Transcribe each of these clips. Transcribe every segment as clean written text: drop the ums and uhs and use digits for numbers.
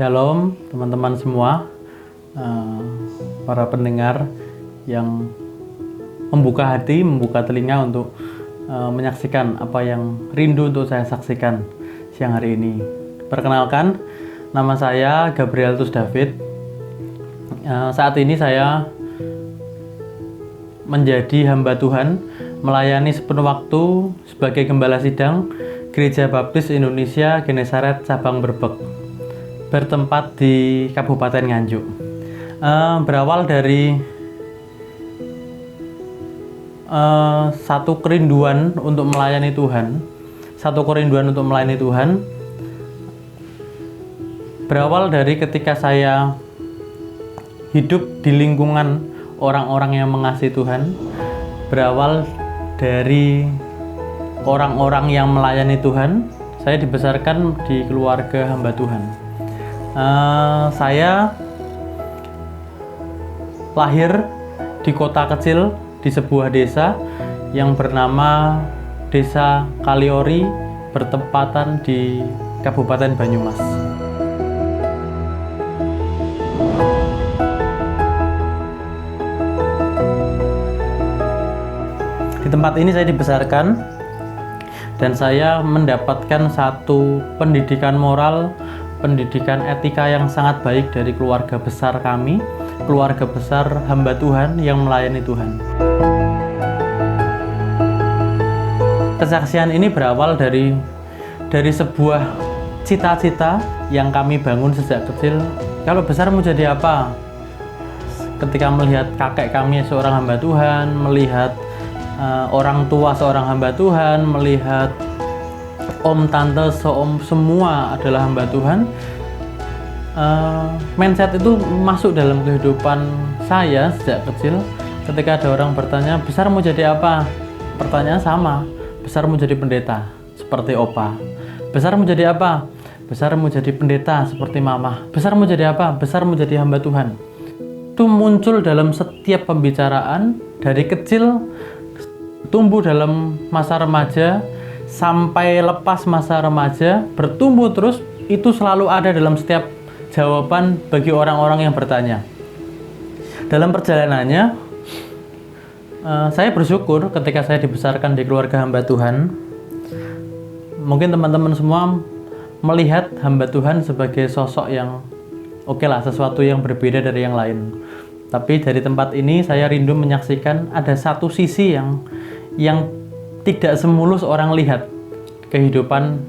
Shalom teman-teman semua, para pendengar yang membuka hati, membuka telinga untuk menyaksikan apa yang rindu untuk saya saksikan siang hari ini. Perkenalkan, nama saya Gabriel Tus David. Saat ini saya menjadi hamba Tuhan, melayani sepenuh waktu sebagai gembala sidang Gereja Baptis Indonesia Genesaret Cabang Brebek, bertempat di Kabupaten Nganjuk. Berawal dari satu kerinduan untuk melayani Tuhan, berawal dari ketika saya hidup di lingkungan orang-orang yang mengasihi Tuhan, berawal dari orang-orang yang melayani Tuhan. Saya dibesarkan di keluarga hamba Tuhan. Saya lahir di kota kecil di sebuah desa yang bernama Desa Kaliori, bertempatan di Kabupaten Banyumas. Di tempat ini saya dibesarkan dan saya mendapatkan satu pendidikan moral, pendidikan etika yang sangat baik dari keluarga besar kami, keluarga besar hamba Tuhan yang melayani Tuhan. Kesaksian ini berawal dari sebuah cita-cita yang kami bangun sejak kecil. Kalau besar mau jadi apa? Ketika melihat kakek kami seorang hamba Tuhan, melihat orang tua seorang hamba Tuhan, melihat om, tante, semua adalah hamba Tuhan. Mindset itu masuk dalam kehidupan saya sejak kecil. Ketika ada orang bertanya, besar mau jadi apa? Pertanyaan sama, besar mau jadi pendeta seperti opa. Besar mau jadi apa? Besar mau jadi pendeta seperti mama. Besar mau jadi apa? Besar mau jadi hamba Tuhan. Itu muncul dalam setiap pembicaraan dari kecil, tumbuh dalam masa remaja, sampai lepas masa remaja, bertumbuh terus. Itu selalu ada dalam setiap jawaban bagi orang-orang yang bertanya. Dalam perjalanannya, saya bersyukur ketika saya dibesarkan di keluarga hamba Tuhan. Mungkin teman-teman semua melihat hamba Tuhan sebagai sosok yang oke lah, sesuatu yang berbeda dari yang lain. Tapi dari tempat ini saya rindu menyaksikan ada satu sisi yang tidak semulus orang lihat kehidupan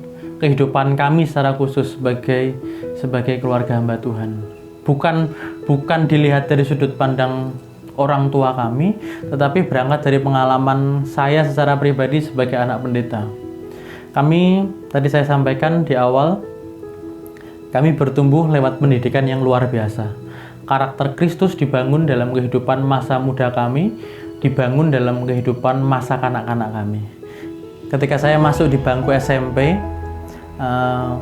kami secara khusus sebagai keluarga hamba Tuhan. Bukan dilihat dari sudut pandang orang tua kami, tetapi berangkat dari pengalaman saya secara pribadi sebagai anak pendeta. Kami, tadi saya sampaikan di awal, kami bertumbuh lewat pendidikan yang luar biasa. Karakter Kristus dibangun dalam kehidupan masa muda kami, dibangun dalam kehidupan masa kanak-kanak kami. Ketika saya masuk di bangku SMP,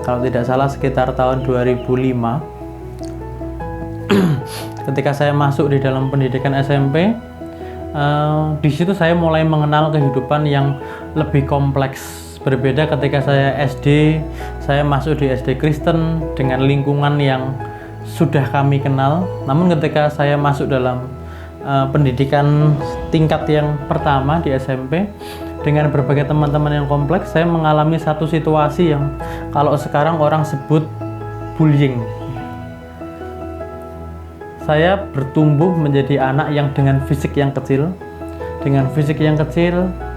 kalau tidak salah sekitar tahun 2005, ketika saya masuk di dalam pendidikan SMP, di situ saya mulai mengenal kehidupan yang lebih kompleks. Berbeda ketika saya SD, saya masuk di SD Kristen dengan lingkungan yang sudah kami kenal. Namun ketika saya masuk dalam pendidikan tingkat yang pertama di SMP, dengan berbagai teman-teman yang kompleks, saya mengalami satu situasi yang kalau sekarang orang sebut bullying. Saya bertumbuh menjadi anak yang dengan fisik yang kecil,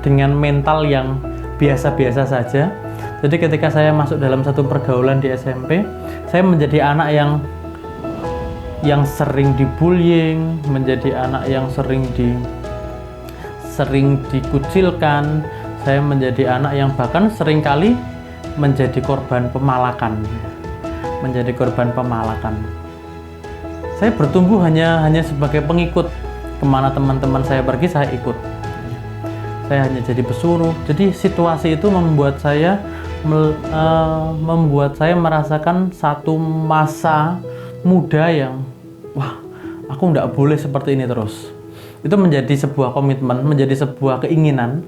dengan mental yang biasa-biasa saja. Jadi ketika saya masuk dalam satu pergaulan di SMP, saya menjadi anak yang sering dibullying, menjadi anak yang sering dikucilkan. Saya menjadi anak yang bahkan seringkali menjadi korban pemalakan. Saya bertumbuh hanya sebagai pengikut. Kemana teman-teman saya pergi, saya ikut. Saya hanya jadi pesuruh. Jadi situasi itu membuat saya merasakan satu masa muda yang, wah, aku nggak boleh seperti ini terus. Itu menjadi sebuah komitmen, menjadi sebuah keinginan.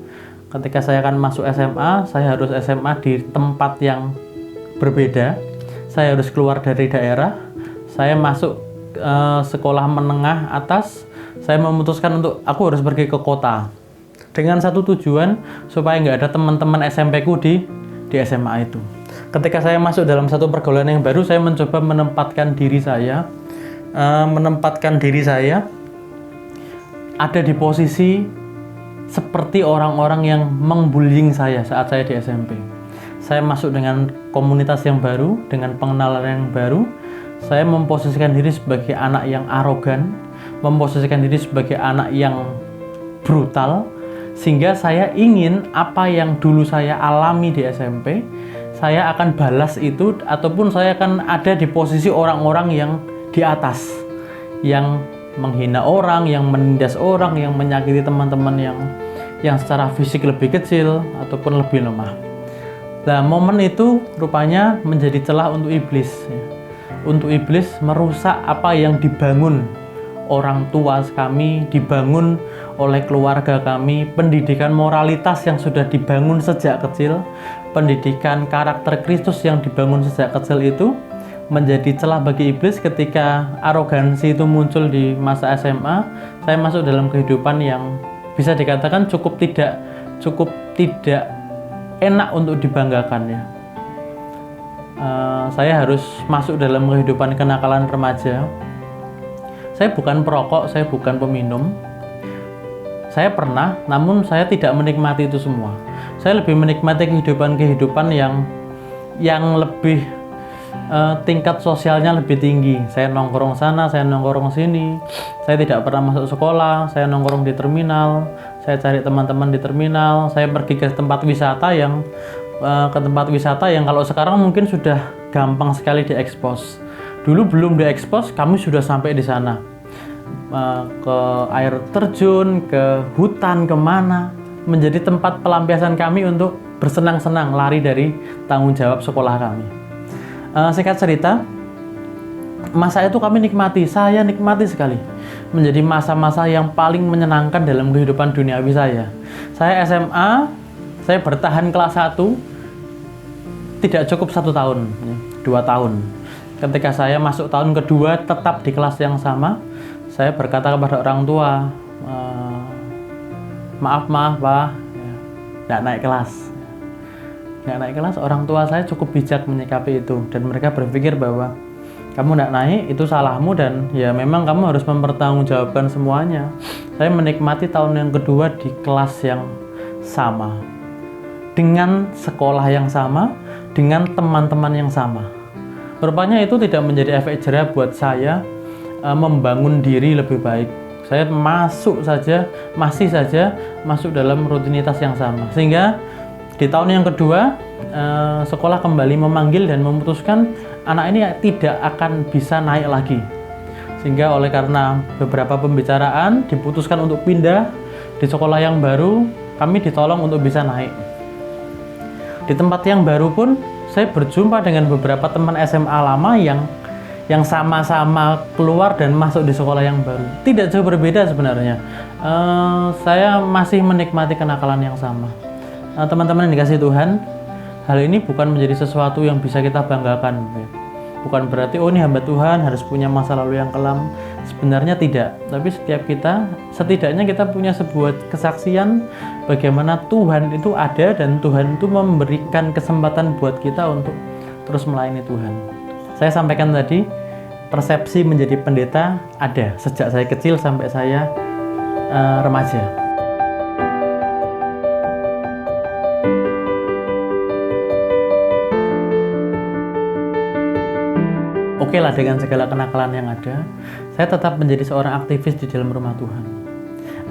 Ketika saya akan masuk SMA, saya harus SMA di tempat yang berbeda. saya harus keluar dari daerah, saya masuk sekolah menengah atas, saya memutuskan untuk aku harus pergi ke kota dengan satu tujuan supaya nggak ada teman-teman SMP ku di SMA itu. Ketika saya masuk dalam satu pergaulan yang baru, saya mencoba menempatkan diri saya ada di posisi seperti orang-orang yang membullying saya saat saya di SMP. Saya masuk dengan komunitas yang baru, dengan pengenalan yang baru. Saya memposisikan diri sebagai anak yang arogan, memposisikan diri sebagai anak yang brutal, sehingga saya ingin apa yang dulu saya alami di SMP, saya akan balas itu, ataupun saya akan ada di posisi orang-orang yang di atas, yang menghina orang, yang menindas orang, yang menyakiti teman-teman yang secara fisik lebih kecil ataupun lebih lemah. Nah, momen itu rupanya menjadi celah untuk iblis, ya. Untuk iblis merusak apa yang dibangun orang tua kami, dibangun oleh keluarga kami, pendidikan moralitas yang sudah dibangun sejak kecil, pendidikan karakter Kristus yang dibangun sejak kecil itu menjadi celah bagi iblis. Ketika arogansi itu muncul di masa SMA, saya masuk dalam kehidupan yang bisa dikatakan cukup tidak enak untuk dibanggakan, ya. Saya harus masuk dalam kehidupan kenakalan remaja. Saya bukan perokok, saya bukan peminum. Saya pernah, namun saya tidak menikmati itu semua. Saya lebih menikmati kehidupan yang lebih tingkat sosialnya lebih tinggi. Saya nongkrong sana, saya nongkrong sini. Saya tidak pernah masuk sekolah, saya nongkrong di terminal. Saya cari teman-teman di terminal. Saya pergi ke tempat wisata yang kalau sekarang mungkin sudah gampang sekali diekspos. Dulu belum diekspos, kami sudah sampai di sana. Ke air terjun, ke hutan, kemana, menjadi tempat pelampiasan kami untuk bersenang-senang, lari dari tanggung jawab sekolah kami. Singkat cerita, masa itu kami nikmati, saya nikmati sekali. Menjadi masa-masa yang paling menyenangkan dalam kehidupan duniawi saya. Saya SMA, saya bertahan kelas 1, tidak cukup 1 tahun, 2 tahun. Ketika saya masuk tahun kedua, tetap di kelas yang sama, saya berkata kepada orang tua, maaf Pak, nggak naik kelas. Orang tua saya cukup bijak menyikapi itu, dan mereka berpikir bahwa kamu nggak naik, itu salahmu, dan ya memang kamu harus mempertanggungjawabkan semuanya. Saya menikmati tahun yang kedua di kelas yang sama, dengan sekolah yang sama, dengan teman-teman yang sama. Rupanya itu tidak menjadi efek jera buat saya membangun diri lebih baik. Saya masih saja masuk dalam rutinitas yang sama. Sehingga di tahun yang kedua, sekolah kembali memanggil dan memutuskan anak ini tidak akan bisa naik lagi. Sehingga karena beberapa pembicaraan diputuskan untuk pindah di sekolah yang baru, kami ditolong untuk bisa naik. Di tempat yang baru pun saya berjumpa dengan beberapa teman SMA lama yang sama-sama keluar dan masuk di sekolah yang baru. Tidak jauh berbeda sebenarnya. Saya masih menikmati kenakalan yang sama. Teman-teman yang dikasihi Tuhan, hal ini bukan menjadi sesuatu yang bisa kita banggakan. Bukan berarti ini hamba Tuhan harus punya masa lalu yang kelam. Sebenarnya tidak. Tapi setiap kita, setidaknya kita punya sebuah kesaksian bagaimana Tuhan itu ada, dan Tuhan itu memberikan kesempatan buat kita untuk terus melayani Tuhan. Saya sampaikan tadi, persepsi menjadi pendeta ada sejak saya kecil sampai saya remaja. Oke lah, dengan segala kenakalan yang ada, saya tetap menjadi seorang aktivis di dalam rumah Tuhan.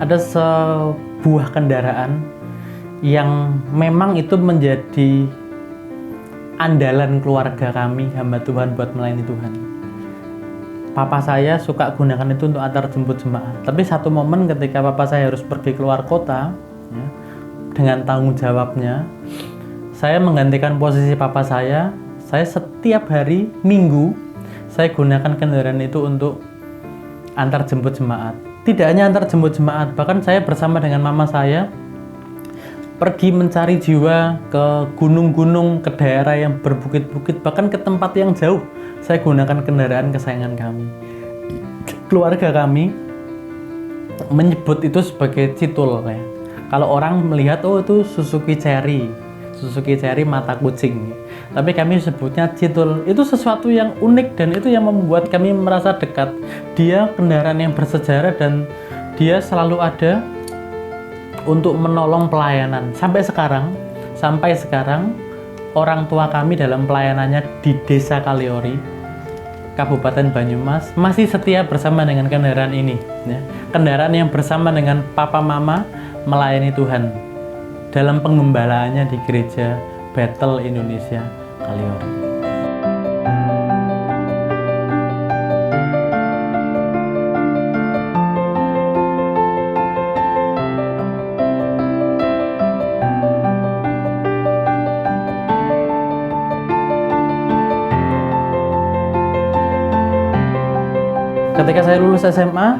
Ada sebuah kendaraan yang memang itu menjadi andalan keluarga kami, hamba Tuhan, buat melayani Tuhan. Papa saya suka gunakan itu untuk antar jemput jemaat. Tapi satu momen ketika papa saya harus pergi keluar kota, ya, dengan tanggung jawabnya, saya menggantikan posisi papa saya. Saya setiap hari Minggu, saya gunakan kendaraan itu untuk antar jemput jemaat. Tidak hanya antar jemput jemaat, bahkan saya bersama dengan mama saya pergi mencari jiwa ke gunung-gunung, ke daerah yang berbukit-bukit, bahkan ke tempat yang jauh. Saya gunakan kendaraan kesayangan kami. Keluarga kami menyebut itu sebagai citul ya. Kalau orang melihat, oh itu Suzuki Cherry mata kucing. Tapi kami sebutnya citul. Itu sesuatu yang unik dan itu yang membuat kami merasa dekat. Dia kendaraan yang bersejarah dan dia selalu ada untuk menolong pelayanan. Sampai sekarang orang tua kami dalam pelayanannya di Desa Kaliori, Kabupaten Banyumas, masih setia bersama dengan kendaraan ini ya. Kendaraan yang bersama dengan papa mama melayani Tuhan dalam pengembalaannya di gereja Bethel Indonesia Kaliori. Ketika saya lulus SMA,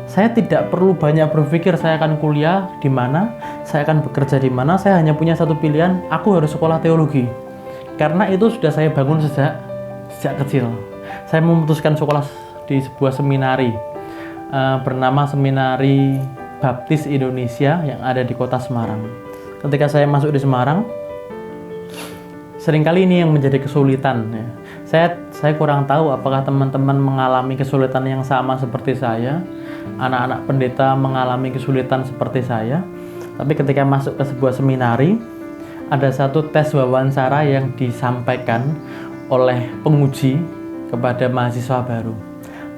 saya tidak perlu banyak berpikir saya akan kuliah di mana, saya akan bekerja di mana. Saya hanya punya satu pilihan, aku harus sekolah teologi. Karena itu sudah saya bangun sejak kecil. Saya memutuskan sekolah di sebuah seminari bernama Seminari Baptis Indonesia yang ada di kota Semarang. Ketika saya masuk di Semarang, seringkali ini yang menjadi kesulitan ya. Saya kurang tahu apakah teman-teman mengalami kesulitan yang sama seperti saya. Anak-anak pendeta mengalami kesulitan seperti saya. Tapi ketika masuk ke sebuah seminari, ada satu tes wawancara yang disampaikan oleh penguji kepada mahasiswa baru.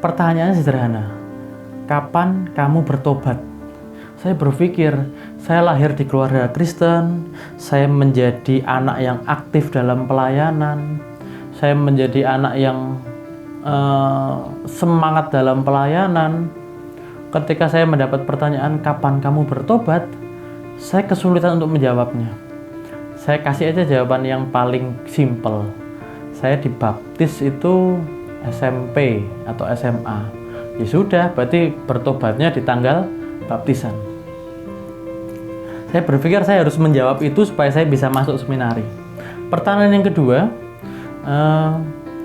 Pertanyaannya sederhana, kapan kamu bertobat? Saya berpikir, saya lahir di keluarga Kristen, saya menjadi anak yang aktif dalam pelayanan, saya menjadi anak yang semangat dalam pelayanan. Ketika saya mendapat pertanyaan, kapan kamu bertobat? Saya kesulitan untuk menjawabnya. Saya kasih aja jawaban yang paling simpel. Saya dibaptis itu SMP atau SMA. Ya sudah, berarti bertobatnya di tanggal baptisan. Saya berpikir saya harus menjawab itu supaya saya bisa masuk seminari. Pertanyaan yang kedua,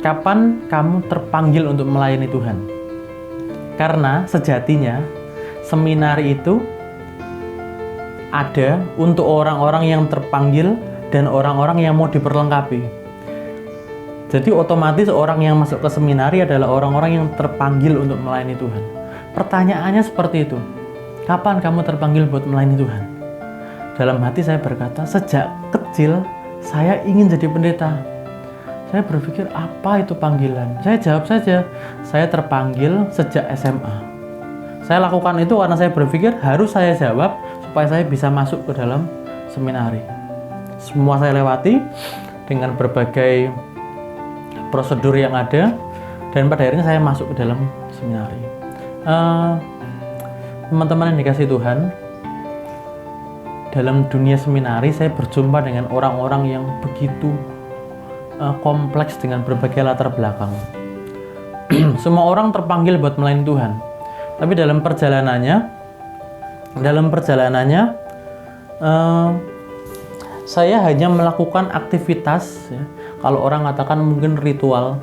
kapan kamu terpanggil untuk melayani Tuhan? Karena sejatinya seminari itu ada untuk orang-orang yang terpanggil dan orang-orang yang mau diperlengkapi. Jadi otomatis orang yang masuk ke seminari adalah orang-orang yang terpanggil untuk melayani Tuhan. Pertanyaannya seperti itu. Kapan kamu terpanggil buat melayani Tuhan? Dalam hati saya berkata, sejak kecil saya ingin jadi pendeta. Saya berpikir, apa itu panggilan? Saya jawab saja, saya terpanggil sejak SMA. Saya lakukan itu karena saya berpikir harus saya jawab supaya saya bisa masuk ke dalam seminari. Semua saya lewati dengan berbagai prosedur yang ada, dan pada akhirnya saya masuk ke dalam seminari. Teman-teman yang dikasihi Tuhan, dalam dunia seminari saya berjumpa dengan orang-orang yang begitu kompleks dengan berbagai latar belakang. Semua orang terpanggil buat melayani Tuhan, tapi dalam perjalanannya saya hanya melakukan aktivitas ya. Kalau orang katakan mungkin ritual,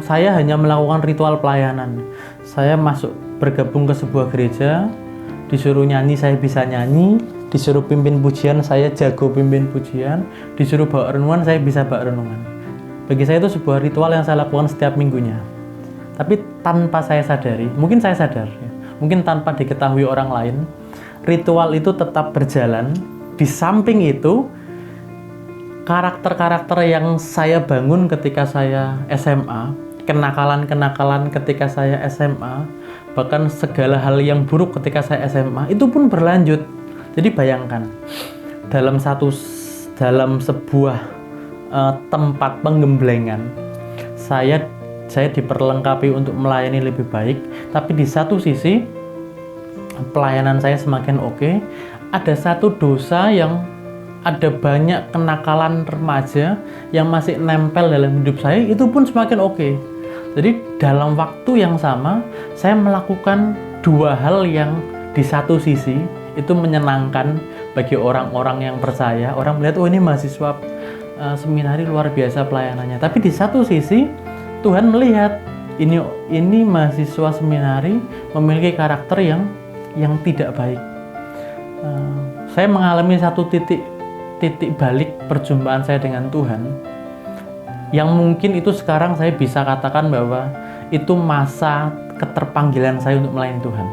saya hanya melakukan ritual pelayanan. Saya bergabung ke sebuah gereja, disuruh nyanyi saya bisa nyanyi, disuruh pimpin pujian saya jago pimpin pujian, disuruh bawa renungan saya bisa bawa renungan. Bagi saya itu sebuah ritual yang saya lakukan setiap minggunya. Tapi tanpa saya sadari, mungkin saya sadar ya, mungkin tanpa diketahui orang lain, ritual itu tetap berjalan. Di samping itu, karakter-karakter yang saya bangun ketika saya SMA, kenakalan-kenakalan ketika saya SMA, bahkan segala hal yang buruk ketika saya SMA, itu pun berlanjut. Jadi bayangkan, dalam sebuah tempat penggemblengan, saya diperlengkapi untuk melayani lebih baik, tapi di satu sisi pelayanan saya semakin oke. Ada satu dosa yang ada banyak kenakalan remaja yang masih nempel dalam hidup saya, itu pun semakin oke. Jadi dalam waktu yang sama saya melakukan dua hal yang di satu sisi Itu menyenangkan bagi orang-orang yang percaya. Orang melihat, oh ini mahasiswa seminari luar biasa pelayanannya. Tapi di satu sisi Tuhan melihat ini mahasiswa seminari memiliki karakter yang tidak baik. Saya mengalami satu titik balik perjumpaan saya dengan Tuhan, yang mungkin itu sekarang saya bisa katakan bahwa itu masa keterpanggilan saya untuk melayani Tuhan.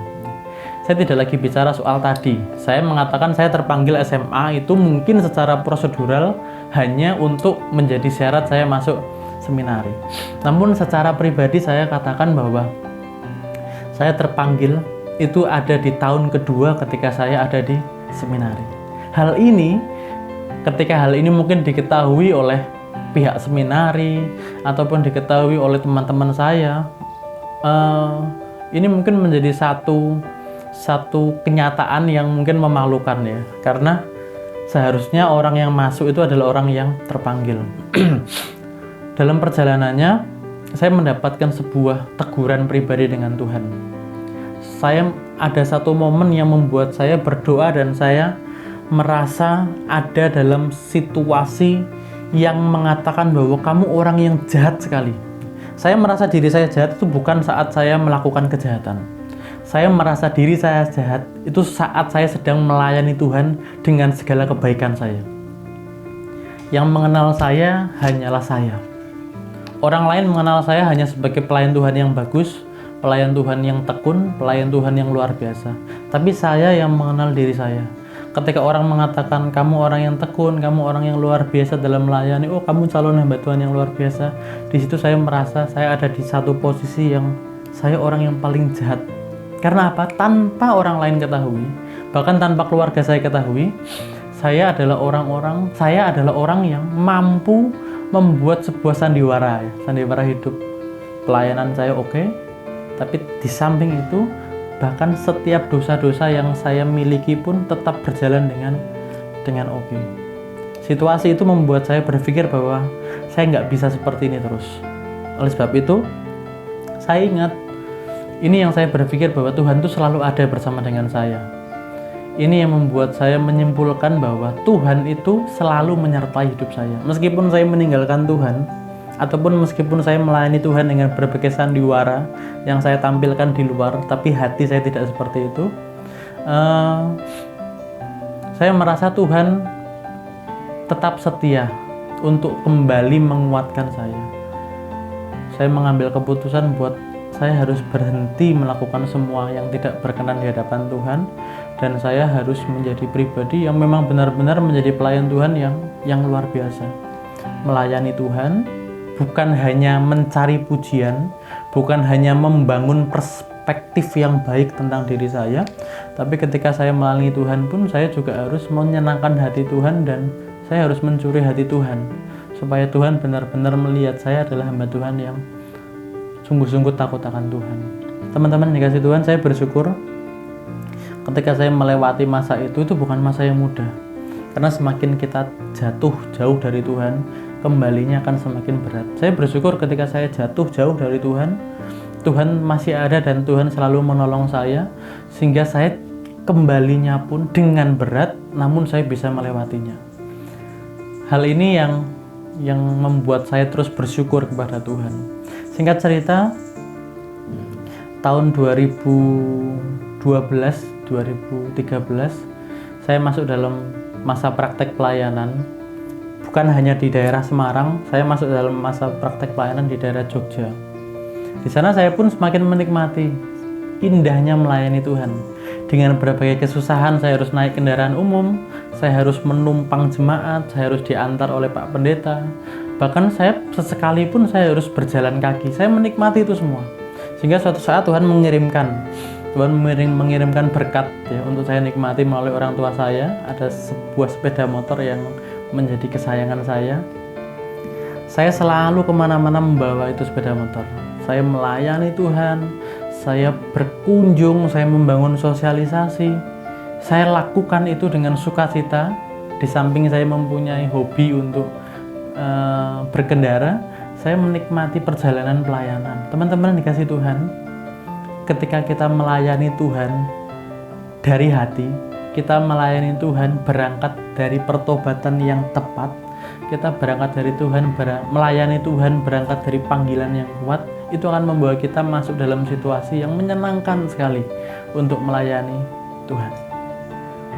Saya tidak lagi bicara soal tadi. Saya mengatakan saya terpanggil SMA itu mungkin secara prosedural hanya untuk menjadi syarat saya masuk seminari. Namun secara pribadi saya katakan bahwa saya terpanggil itu ada di tahun kedua ketika saya ada di seminari. Ketika hal ini mungkin diketahui oleh pihak seminari ataupun diketahui oleh teman-teman saya, ini mungkin menjadi satu kenyataan yang mungkin memalukan ya, karena seharusnya orang yang masuk itu adalah orang yang terpanggil. Dalam perjalanannya saya mendapatkan sebuah teguran pribadi dengan Tuhan. Saya ada satu momen yang membuat saya berdoa dan saya merasa ada dalam situasi yang mengatakan bahwa kamu orang yang jahat sekali. Saya merasa diri saya jahat itu bukan saat saya melakukan kejahatan. Saya merasa diri saya jahat itu saat saya sedang melayani Tuhan dengan segala kebaikan saya. Yang mengenal saya hanyalah saya. Orang lain mengenal saya hanya sebagai pelayan Tuhan yang bagus, pelayan Tuhan yang tekun, pelayan Tuhan yang luar biasa. Tapi saya yang mengenal diri saya. Ketika orang mengatakan kamu orang yang tekun, kamu orang yang luar biasa dalam melayani, oh kamu calon hamba Tuhan yang luar biasa. Di situ saya merasa saya ada di satu posisi yang saya orang yang paling jahat. Karena apa? Tanpa orang lain ketahui, bahkan tanpa keluarga saya ketahui, saya adalah orang yang mampu membuat sebuah sandiwara hidup. Pelayanan saya oke, tapi di samping itu bahkan setiap dosa-dosa yang saya miliki pun tetap berjalan dengan oke. Situasi itu membuat saya berpikir bahwa saya nggak bisa seperti ini terus. Oleh sebab itu, saya ingat ini yang saya berpikir bahwa Tuhan itu selalu ada bersama dengan saya. Ini yang membuat saya menyimpulkan bahwa Tuhan itu selalu menyertai hidup saya. Meskipun saya meninggalkan Tuhan, ataupun meskipun saya melayani Tuhan dengan berbagai sandiwara yang saya tampilkan di luar, tapi hati saya tidak seperti itu. Saya merasa Tuhan tetap setia untuk kembali menguatkan saya. Saya mengambil keputusan buat saya harus berhenti melakukan semua yang tidak berkenan di hadapan Tuhan, dan saya harus menjadi pribadi yang memang benar-benar menjadi pelayan Tuhan yang luar biasa. Melayani Tuhan bukan hanya mencari pujian, bukan hanya membangun perspektif yang baik tentang diri saya, tapi ketika saya melayani Tuhan pun saya juga harus menyenangkan hati Tuhan, dan saya harus mencuri hati Tuhan supaya Tuhan benar-benar melihat saya adalah hamba Tuhan yang sungguh-sungguh takut akan Tuhan. Teman-teman dikasih Tuhan, saya bersyukur ketika saya melewati masa itu bukan masa yang mudah. Karena semakin kita jatuh jauh dari Tuhan, kembalinya akan semakin berat. Saya bersyukur ketika saya jatuh jauh dari Tuhan, Tuhan masih ada dan Tuhan selalu menolong saya, sehingga saya kembalinya pun dengan berat, namun saya bisa melewatinya. Hal ini yang membuat saya terus bersyukur kepada Tuhan. Singkat cerita, tahun 2012-2013 saya masuk dalam masa praktek pelayanan. Bukan hanya di daerah Semarang, saya masuk dalam masa praktek pelayanan di daerah Jogja. Di sana saya pun semakin menikmati indahnya melayani Tuhan. Dengan berbagai kesusahan, saya harus naik kendaraan umum, saya harus menumpang jemaat, saya harus diantar oleh Pak Pendeta. Bahkan saya sesekali pun saya harus berjalan kaki. Saya menikmati itu semua. Sehingga suatu saat Tuhan mengirimkan berkat ya, untuk saya nikmati melalui orang tua saya. Ada sebuah sepeda motor yang menjadi kesayangan saya. Saya selalu kemana-mana membawa itu sepeda motor. Saya melayani Tuhan, saya berkunjung, saya membangun sosialisasi. Saya lakukan itu dengan sukacita. Di samping saya mempunyai hobi untuk berkendara, saya menikmati perjalanan pelayanan. Teman-teman dikasih Tuhan, ketika kita melayani Tuhan dari hati, kita melayani Tuhan berangkat dari pertobatan yang tepat, kita berangkat dari Tuhan, melayani Tuhan berangkat dari panggilan yang kuat, itu akan membawa kita masuk dalam situasi yang menyenangkan sekali untuk melayani Tuhan.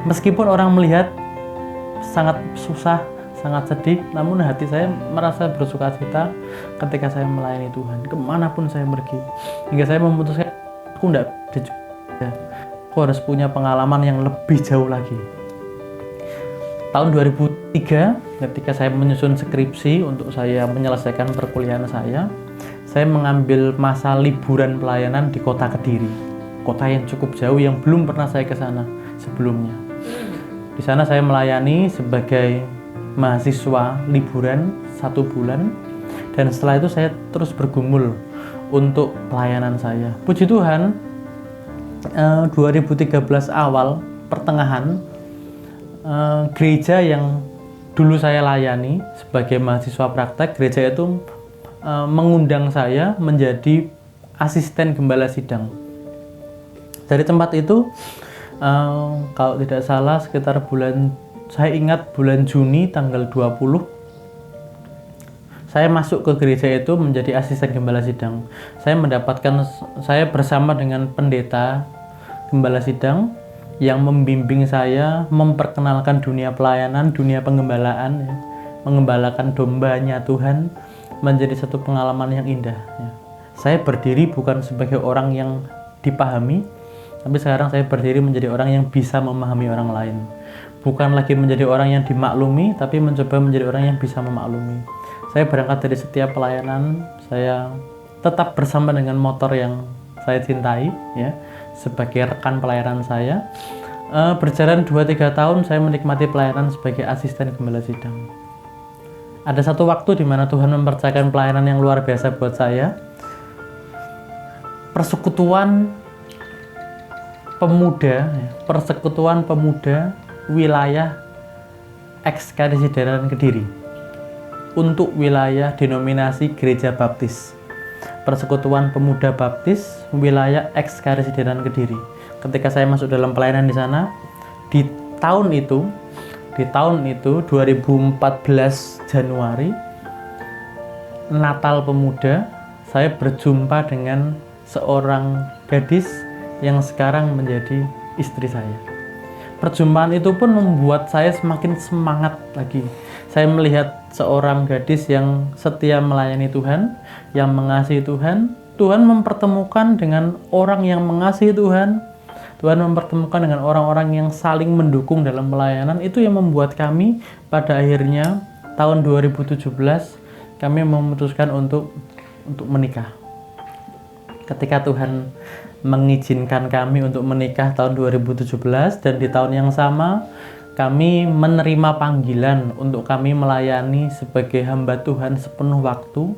Meskipun orang melihat sangat susah, sangat sedih, namun hati saya merasa bersukacita ketika saya melayani Tuhan kemanapun saya pergi, hingga saya memutuskan aku harus punya pengalaman yang lebih jauh lagi. Tahun 2003, ketika saya menyusun skripsi untuk saya menyelesaikan perkuliahan saya mengambil masa liburan pelayanan di kota Kediri, kota yang cukup jauh yang belum pernah saya ke sana sebelumnya. Di sana saya melayani sebagai mahasiswa liburan 1 bulan, dan setelah itu saya terus bergumul untuk pelayanan saya. Puji Tuhan, 2013 awal pertengahan, gereja yang dulu saya layani sebagai mahasiswa praktek, gereja itu mengundang saya menjadi asisten gembala sidang. Dari tempat itu, kalau tidak salah sekitar saya ingat bulan Juni tanggal 20, saya masuk ke gereja itu menjadi asisten gembala sidang. Saya bersama dengan pendeta gembala sidang yang membimbing saya memperkenalkan dunia pelayanan, dunia penggembalaan, ya. Mengembalakan dombanya Tuhan menjadi satu pengalaman yang indah, ya. Saya berdiri bukan sebagai orang yang dipahami, tapi sekarang saya berdiri menjadi orang yang bisa memahami orang lain. Bukan lagi menjadi orang yang dimaklumi, tapi mencoba menjadi orang yang bisa memaklumi. Saya berangkat dari setiap pelayanan, saya tetap bersama dengan motor yang saya cintai, ya, sebagai rekan pelayanan saya. Berjalan 2-3 tahun saya menikmati pelayanan sebagai asisten gembala sidang. Ada satu waktu di mana Tuhan mempercayakan pelayanan yang luar biasa buat saya. Persekutuan pemuda wilayah Eks-Karisidenan Kediri untuk wilayah denominasi Gereja Baptis. Persekutuan Pemuda Baptis wilayah Eks-Karisidenan Kediri. Ketika saya masuk dalam pelayanan di sana, di tahun itu 2014 Januari, Natal Pemuda, saya berjumpa dengan seorang gadis yang sekarang menjadi istri saya. Perjumpaan itu pun membuat saya semakin semangat lagi. Saya melihat seorang gadis yang setia melayani Tuhan, yang mengasihi Tuhan. Tuhan mempertemukan dengan orang yang mengasihi Tuhan. Tuhan mempertemukan dengan orang-orang yang saling mendukung dalam pelayanan. Itu yang membuat kami pada akhirnya tahun 2017 kami memutuskan untuk menikah. Ketika Tuhan mengizinkan kami untuk menikah tahun 2017, dan di tahun yang sama kami menerima panggilan untuk kami melayani sebagai hamba Tuhan sepenuh waktu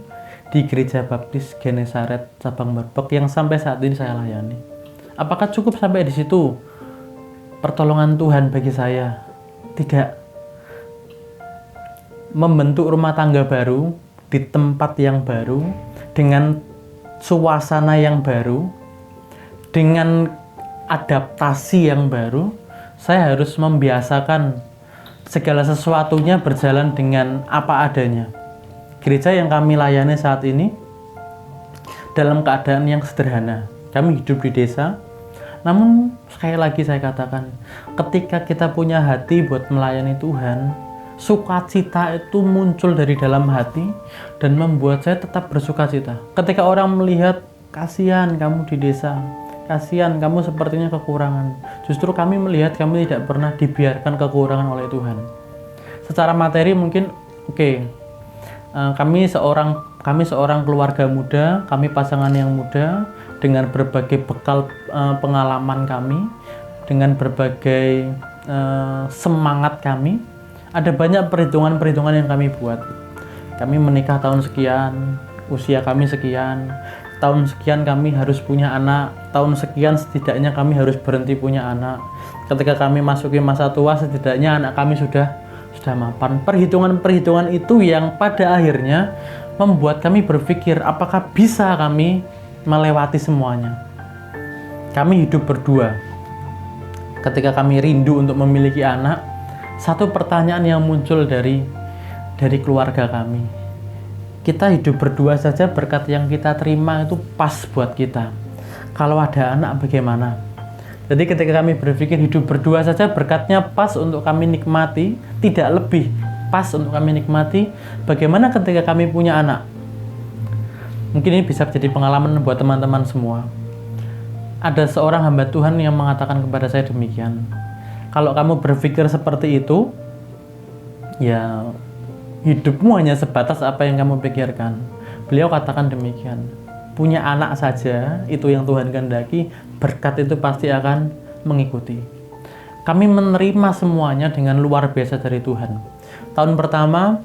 di Gereja Baptis Genesaret Cabang Merbek yang sampai saat ini saya layani. Apakah cukup sampai di situ pertolongan Tuhan bagi saya? Tidak. Membentuk rumah tangga baru di tempat yang baru, dengan suasana yang baru, dengan adaptasi yang baru, saya harus membiasakan segala sesuatunya berjalan dengan apa adanya. Gereja yang kami layani saat ini dalam keadaan yang sederhana. Kami hidup di desa, namun sekali lagi saya katakan, ketika kita punya hati buat melayani Tuhan, sukacita itu muncul dari dalam hati dan membuat saya tetap bersukacita. Ketika orang melihat, kasihan kamu di desa, kasihan kamu sepertinya kekurangan. Justru kami melihat kamu tidak pernah dibiarkan kekurangan oleh Tuhan. Secara materi mungkin kami seorang keluarga muda, kami pasangan yang muda, dengan berbagai bekal pengalaman kami, dengan berbagai semangat kami. Ada banyak perhitungan-perhitungan yang kami buat. Kami menikah tahun sekian, usia kami sekian, tahun sekian kami harus punya anak, tahun sekian setidaknya kami harus berhenti punya anak. Ketika kami masuki masa tua, setidaknya anak kami sudah mapan. Perhitungan-perhitungan itu yang pada akhirnya membuat kami berpikir, apakah bisa kami melewati semuanya. Kami hidup berdua. ketika kami rindu untuk memiliki anak, satu pertanyaan yang muncul dari keluarga kami. Kita hidup berdua saja berkat yang kita terima itu pas buat kita. Kalau ada anak bagaimana? Jadi ketika kami berpikir hidup berdua saja berkatnya pas untuk kami nikmati, tidak lebih pas untuk kami nikmati, bagaimana ketika kami punya anak? Mungkin ini bisa jadi pengalaman buat teman-teman semua. Ada seorang hamba Tuhan yang mengatakan kepada saya demikian. Kalau kamu berpikir seperti itu, ya hidupmu hanya sebatas apa yang kamu pikirkan. Beliau katakan demikian. Punya anak saja, itu yang Tuhan kehendaki, berkat itu pasti akan mengikuti. Kami menerima semuanya dengan luar biasa dari Tuhan. Tahun pertama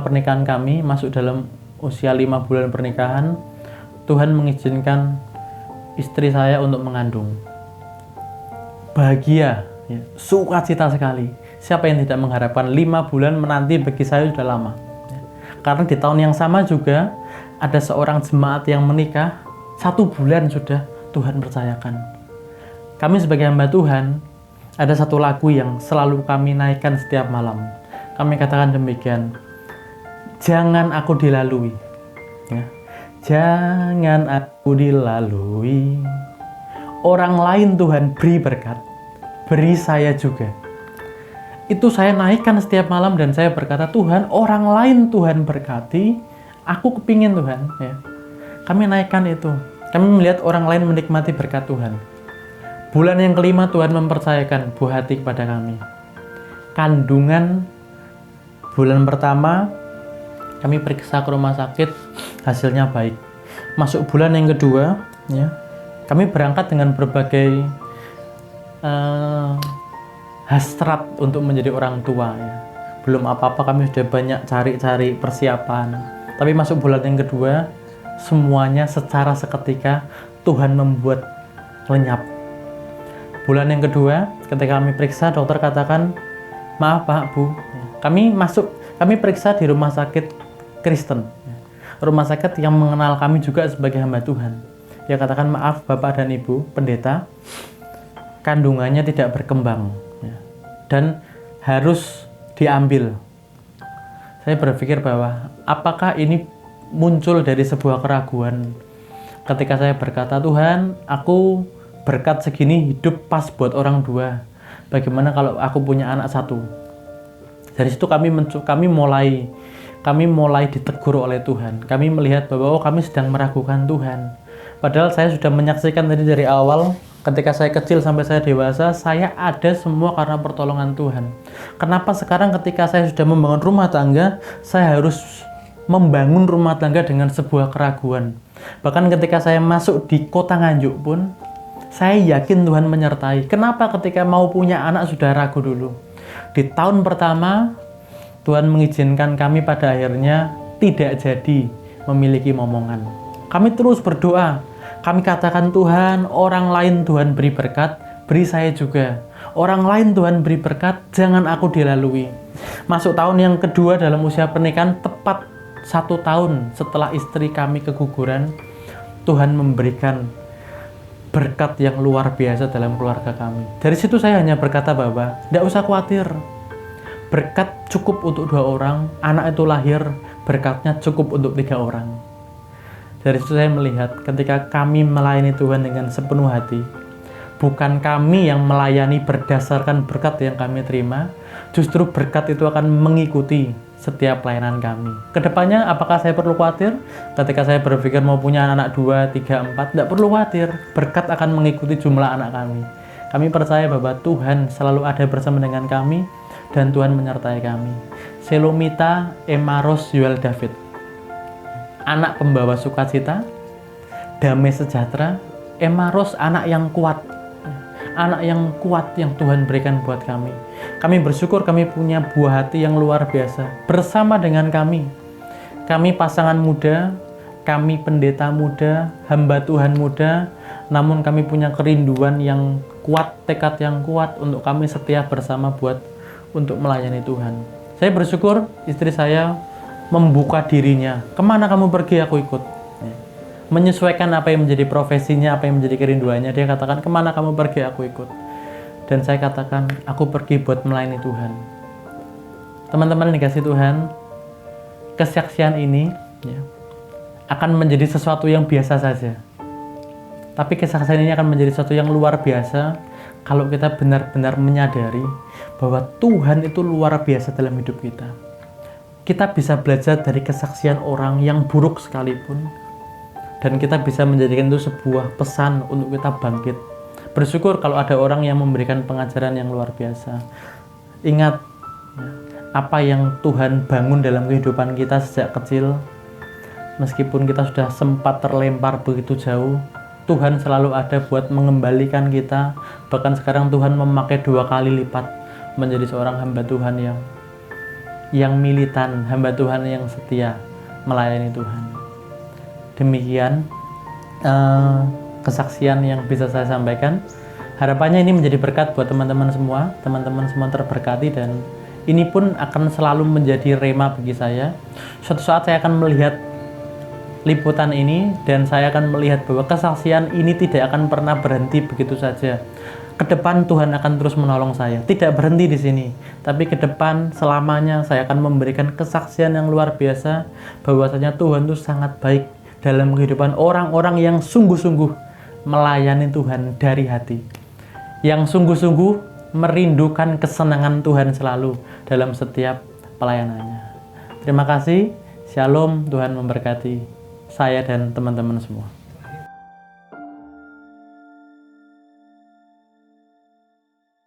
pernikahan kami, masuk dalam usia 5 bulan pernikahan, Tuhan mengizinkan istri saya untuk mengandung. Bahagia, ya, sukacita sekali. Siapa yang tidak mengharapkan 5 bulan menanti bagi saya sudah lama. Ya. Karena di tahun yang sama juga ada seorang jemaat yang menikah 1 bulan sudah Tuhan percayakan. Kami sebagai hamba Tuhan, ada satu lagu yang selalu kami naikkan setiap malam. Kami katakan demikian, jangan aku dilalui. Ya. Jangan aku dilalui. Orang lain Tuhan beri berkat, beri saya juga. Itu saya naikkan setiap malam dan saya berkata, Tuhan, orang lain Tuhan berkati, aku kepingin Tuhan. Ya. Kami naikkan itu. Kami melihat orang lain menikmati berkat Tuhan. Bulan yang kelima Tuhan mempercayakan buah hati kepada kami. Kandungan bulan pertama kami periksa ke rumah sakit, hasilnya baik. Masuk bulan yang kedua, ya, kami berangkat dengan berbagai hasrat untuk menjadi orang tua. Ya. Belum apa-apa kami sudah banyak cari-cari persiapan. Tapi masuk bulan yang kedua, semuanya secara seketika Tuhan membuat lenyap. Bulan yang kedua, ketika kami periksa, dokter katakan, maaf Pak, Bu, kami periksa di rumah sakit Kristen, rumah sakit yang mengenal kami juga sebagai hamba Tuhan. Dia katakan, maaf Bapak dan Ibu pendeta, kandungannya tidak berkembang dan harus diambil. Saya berpikir bahwa apakah ini muncul dari sebuah keraguan ketika saya berkata, Tuhan, aku berkat segini hidup pas buat orang dua. Bagaimana kalau aku punya anak satu? Dari situ kami mulai ditegur oleh Tuhan. Kami melihat bahwa kami sedang meragukan Tuhan. Padahal saya sudah menyaksikan tadi dari awal, ketika saya kecil sampai saya dewasa, saya ada semua karena pertolongan Tuhan. Kenapa sekarang ketika saya sudah membangun rumah tangga, saya harus membangun rumah tangga dengan sebuah keraguan? Bahkan ketika saya masuk di kota Nganjuk pun, saya yakin Tuhan menyertai. Kenapa ketika mau punya anak sudah ragu dulu? Di tahun pertama, Tuhan mengizinkan kami pada akhirnya tidak jadi memiliki momongan. Kami terus berdoa. Kami katakan, Tuhan, orang lain Tuhan beri berkat, beri saya juga. Orang lain Tuhan beri berkat, jangan aku dilalui. Masuk tahun yang kedua dalam usia pernikahan, tepat 1 tahun setelah istri kami keguguran, Tuhan memberikan berkat yang luar biasa dalam keluarga kami. Dari situ saya hanya berkata bahwa tidak usah khawatir. Berkat cukup untuk 2 orang, anak itu lahir, berkatnya cukup untuk 3 orang. Dari situ saya melihat ketika kami melayani Tuhan dengan sepenuh hati, bukan kami yang melayani berdasarkan berkat yang kami terima, justru berkat itu akan mengikuti setiap pelayanan kami. Kedepannya apakah saya perlu khawatir? Ketika saya berpikir mau punya anak 2, 3, 4, tidak perlu khawatir. Berkat akan mengikuti jumlah anak kami. Kami percaya bahwa Tuhan selalu ada bersama dengan kami dan Tuhan menyertai kami. Selomita Emaros Yuel David, anak pembawa sukacita, damai sejahtera. Emaros, anak yang kuat. Anak yang kuat yang Tuhan berikan buat kami. Kami bersyukur kami punya buah hati yang luar biasa. Bersama dengan kami pasangan muda, kami pendeta muda, hamba Tuhan muda, namun kami punya kerinduan yang kuat, tekad yang kuat untuk kami setia bersama untuk melayani Tuhan. Saya bersyukur istri saya membuka dirinya. Kemana kamu pergi, aku ikut. menyesuaikan apa yang menjadi profesinya, apa yang menjadi kerinduannya. Dia katakan, kemana kamu pergi, aku ikut. Dan saya katakan, aku pergi buat melayani Tuhan. Teman-teman yang dikasih Tuhan, kesaksian ini ya, akan menjadi sesuatu yang biasa saja. Tapi kesaksian ini akan menjadi sesuatu yang luar biasa kalau kita benar-benar menyadari bahwa Tuhan itu luar biasa dalam hidup kita. Kita bisa belajar dari kesaksian orang yang buruk sekalipun, dan kita bisa menjadikan itu sebuah pesan untuk kita bangkit. Bersyukur kalau ada orang yang memberikan pengajaran yang luar biasa. Ingat, apa yang Tuhan bangun dalam kehidupan kita sejak kecil, meskipun kita sudah sempat terlempar begitu jauh, Tuhan selalu ada buat mengembalikan kita. Bahkan sekarang Tuhan memakai 2 kali lipat menjadi seorang hamba Tuhan yang militan, hamba Tuhan yang setia melayani Tuhan. Demikian kesaksian yang bisa saya sampaikan. Harapannya ini menjadi berkat buat teman-teman semua terberkati, dan ini pun akan selalu menjadi rema bagi saya. Suatu saat saya akan melihat liputan ini dan saya akan melihat bahwa kesaksian ini tidak akan pernah berhenti begitu saja. Ke depan Tuhan akan terus menolong saya. Tidak berhenti di sini, tapi ke depan selamanya saya akan memberikan kesaksian yang luar biasa bahwasanya Tuhan itu sangat baik dalam kehidupan orang-orang yang sungguh-sungguh melayani Tuhan dari hati, yang sungguh-sungguh merindukan kesenangan Tuhan selalu dalam setiap pelayanannya. Terima kasih. Shalom, Tuhan memberkati saya dan teman-teman semua.